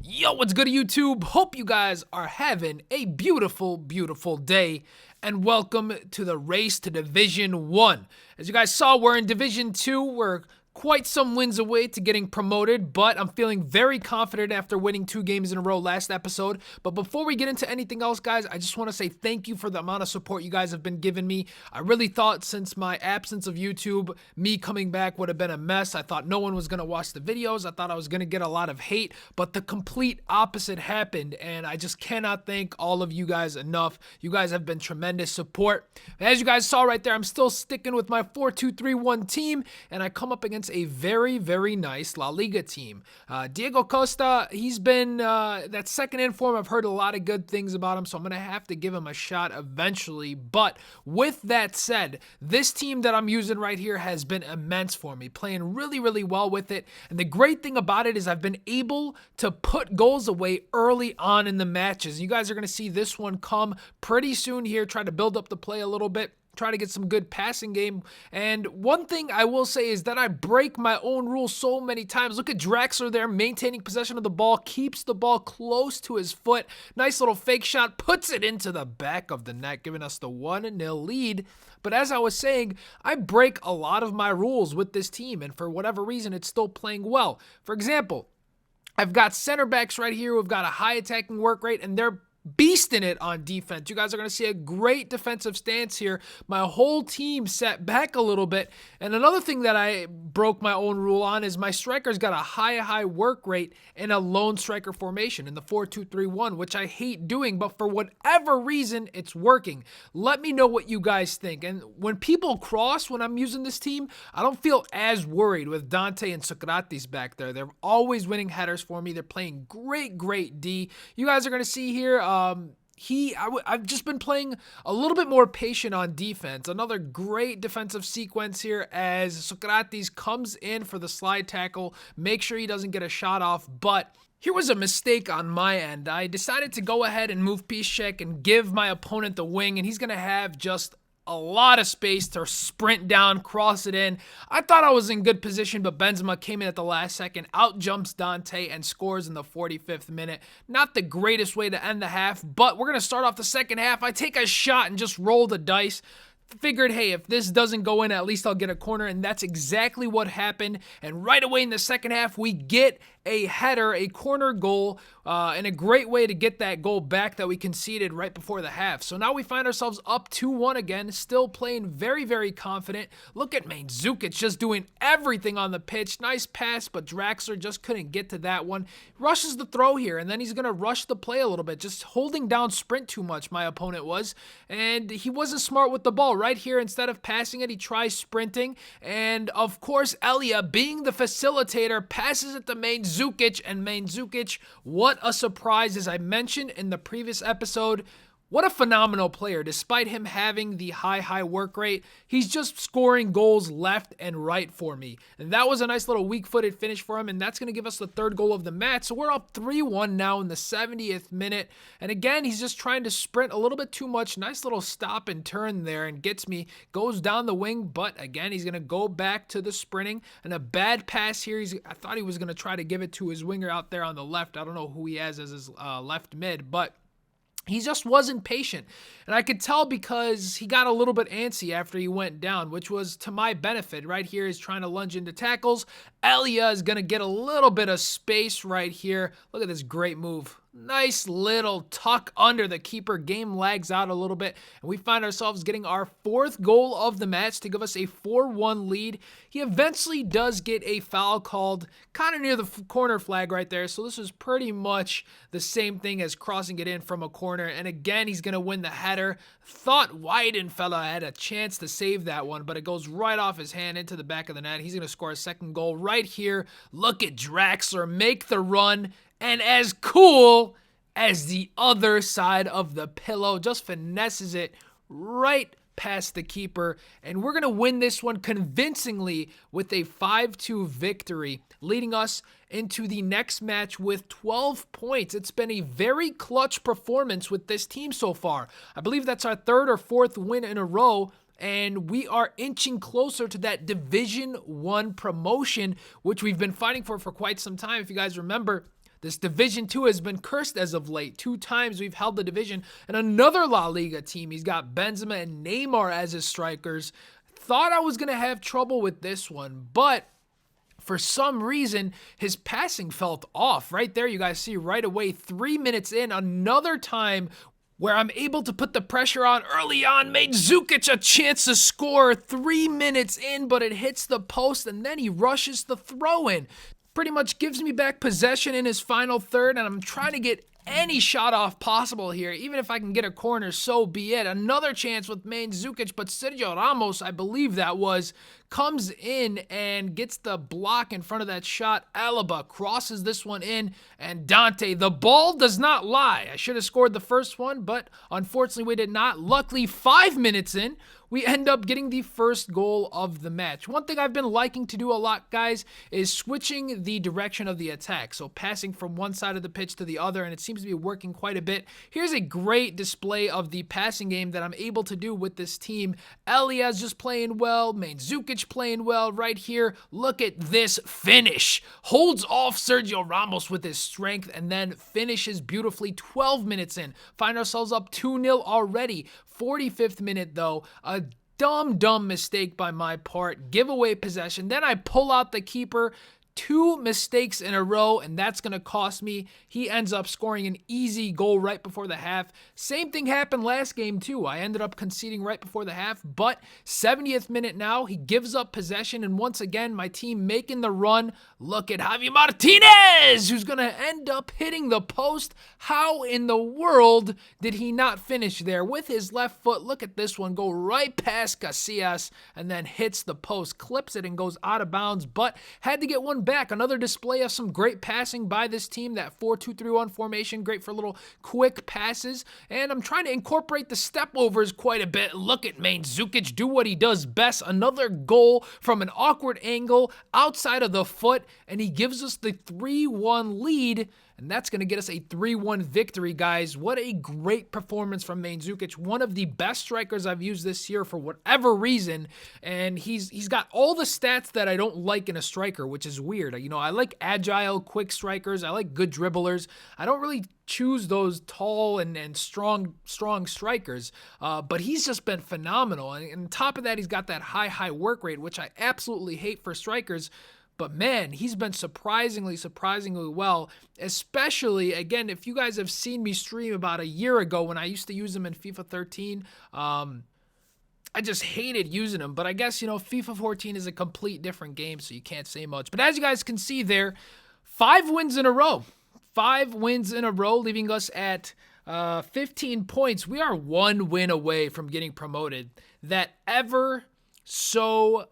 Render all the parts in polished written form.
Yo, what's good YouTube? Hope you guys are having a beautiful, beautiful day, and welcome to the race to Division 1. As you guys saw, we're in Division 2. We're quite some wins away to getting promoted, but I'm feeling very confident after winning 2 games in a row last episode. But before we get into anything else, guys, I just want to say thank you for the amount of support you guys have been giving me. I really thought since my absence of YouTube, me coming back would have been a mess. I thought no one was going to watch the videos. I thought I was going to get a lot of hate, but the complete opposite happened, and I just cannot thank all of you guys enough. You guys have been tremendous support. As you guys saw right there, I'm still sticking with my 4-2-3-1 team, and I come up against a very, very nice La Liga team. Diego Costa, he's been that second in form. I've heard a lot of good things about him, so I'm going to have to give him a shot eventually. But with that said, this team that I'm using right here has been immense for me, playing really, really well with it. And the great thing about it is I've been able to put goals away early on in the matches. You guys are going to see this one come pretty soon here, try to build up the play a little bit. Try to get some good passing game. And one thing I will say is that I break my own rules so many times. Look at Draxler there, maintaining possession of the ball, keeps the ball close to his foot. Nice little fake shot, puts it into the back of the net, giving us the 1-0 lead. But as I was saying, I break a lot of my rules with this team, and for whatever reason, it's still playing well. For example, I've got center backs right here who've got a high attacking work rate, and they're beasting it on defense. You guys are going to see a great defensive stance here. My whole team sat back a little bit. And another thing that I broke my own rule on is my striker's got a high work rate in a lone striker formation in the 4-2-3-1, which I hate doing, but for whatever reason, it's working. Let me know what you guys think. And when people cross, when I'm using this team, I don't feel as worried with Dante and Socrates back there. They're always winning headers for me. They're playing great D. You guys are going to see here, I've just been playing a little bit more patient on defense. Another great defensive sequence here as Socrates comes in for the slide tackle. Make sure he doesn't get a shot off, but here was a mistake on my end. I decided to go ahead and move Piszczek and give my opponent the wing, and he's going to have just a lot of space to sprint down, cross it in. I thought I was in good position, but Benzema came in at the last second, out jumps Dante, and scores in the 45th minute. Not the greatest way to end the half, but we're going to start off the second half. I take a shot and just roll the dice. Figured, hey, if this doesn't go in, at least I'll get a corner, and that's exactly what happened. And right away in the second half, we get a header, a corner goal, and a great way to get that goal back that we conceded right before the half. So now we find ourselves up 2-1 again, still playing very confident. Look at Mandzukic just doing everything on the pitch. Nice pass, but Draxler just couldn't get to that one. Rushes the throw here, and then he's going to rush the play a little bit, just holding down sprint too much, my opponent was, and he wasn't smart with the ball. Right here, instead of passing it, he tries sprinting, and of course, Elia, being the facilitator, passes it to Mandzukic, and Mandzukic, what a surprise. As I mentioned in the previous episode, what a phenomenal player. Despite him having the high work rate, he's just scoring goals left and right for me. And that was a nice little weak-footed finish for him, and that's going to give us the third goal of the match. So we're up 3-1 now in the 70th minute. And again, he's just trying to sprint a little bit too much. Nice little stop and turn there, and gets me, goes down the wing, but again, he's going to go back to the sprinting. And a bad pass here. I thought he was going to try to give it to his winger out there on the left. I don't know who he has as his left mid, but he just wasn't patient, and I could tell because he got a little bit antsy after he went down, which was to my benefit. Right here, he's trying to lunge into tackles. Elia is going to get a little bit of space right here. Look at this great move. Nice little tuck under the keeper. Game lags out a little bit, and we find ourselves getting our 4th goal of the match to give us a 4-1 lead. He eventually does get a foul called kind of near the corner flag right there, so this is pretty much the same thing as crossing it in from a corner, and again, he's going to win the header. Thought Weidenfeller had a chance to save that one, but it goes right off his hand into the back of the net. He's going to score a second goal right here. Look at Draxler make the run, and as cool as the other side of the pillow, just finesses it right past the keeper, and we're going to win this one convincingly with a 5-2 victory, leading us into the next match with 12 points. It's been a very clutch performance with this team so far. I believe that's our 3rd or 4th win in a row, and we are inching closer to that Division 1 promotion, which we've been fighting for quite some time. If you guys remember, This Division 2 has been cursed as of late. 2 times we've held the division. And another La Liga team, he's got Benzema and Neymar as his strikers. Thought I was going to have trouble with this one, but for some reason, his passing felt off. Right there, you guys see right away, 3 minutes in, another time where I'm able to put the pressure on early on, made Zukic a chance to score 3 minutes in, but it hits the post, and then he rushes the throw-in. Pretty much gives me back possession in his final third, and I'm trying to get any shot off possible here. Even if I can get a corner, so be it. Another chance with Main Zukic, but Sergio Ramos, I believe that was, comes in and gets the block in front of that shot. Alaba crosses this one in, and Dante, the ball does not lie. I should have scored the first one, but unfortunately we did not. Luckily, 5 minutes in, we end up getting the first goal of the match. One thing I've been liking to do a lot, guys, is switching the direction of the attack. So passing from one side of the pitch to the other, and it seems to be working quite a bit. Here's a great display of the passing game that I'm able to do with this team. Elias just playing well. Main Zukic playing well right here. Look at this finish. Holds off Sergio Ramos with his strength and then finishes beautifully. 12 minutes in. Find ourselves up 2-0 already. 45th minute, though, a dumb mistake by my part. Give away possession. Then I pull out the keeper. 2 mistakes in a row, and that's going to cost me. He ends up scoring an easy goal right before the half. Same thing happened last game, too. I ended up conceding right before the half, but 70th minute now, he gives up possession, and once again, my team making the run. Look at Javi Martinez, who's going to end up hitting the post. How in the world did he not finish there with his left foot? Look at this one, go right past Casillas, and then hits the post, clips it, and goes out of bounds, but had to get one back. Another display of some great passing by this team. That 4-2-3-1 formation, great for little quick passes. And I'm trying to incorporate the step overs quite a bit. Look at Main Zukic do what he does best. Another goal from an awkward angle outside of the foot, and he gives us the 3-1 lead. And that's going to get us a 3-1 victory, guys. What a great performance from Main Zukic. One of the best strikers I've used this year for whatever reason. And he's got all the stats that I don't like in a striker, which is weird. You know, I like agile, quick strikers. I like good dribblers. I don't really choose those tall and strong strikers. But he's just been phenomenal. And on top of that, he's got that high work rate, which I absolutely hate for strikers. But man, he's been surprisingly well, especially, again, if you guys have seen me stream about a year ago when I used to use him in FIFA 13, I just hated using him. But I guess, you know, FIFA 14 is a complete different game, so you can't say much. But as you guys can see there, 5 wins in a row. 5 wins in a row, leaving us at 15 points. We are 1 win away from getting promoted. That ever so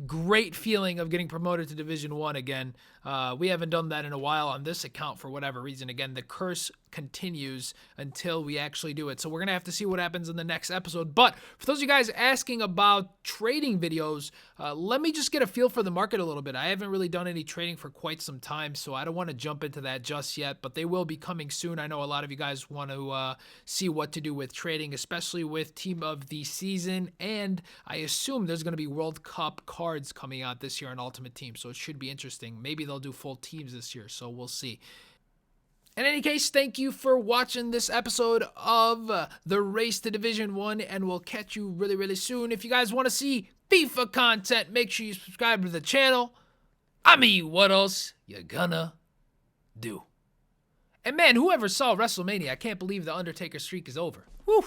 great feeling of getting promoted to Division 1 again. We haven't done that in a while on this account for whatever reason. Again, the curse continues until we actually do it. So we're going to have to see what happens in the next episode. But for those of you guys asking about trading videos, let me just get a feel for the market a little bit. I haven't really done any trading for quite some time, so I don't want to jump into that just yet, but they will be coming soon. I know a lot of you guys want to see what to do with trading, especially with Team of the Season, and I assume there's going to be World Cup cards coming out this year on Ultimate Team, so it should be interesting. Maybe they'll do full teams this year, so we'll see. In any case, thank you for watching this episode of the Race to Division 1, and we'll catch you really soon. If you guys want to see FIFA content, make sure you subscribe to the channel. I mean, what else you gonna do? And man, whoever saw WrestleMania, I can't believe the Undertaker streak is over. Whew.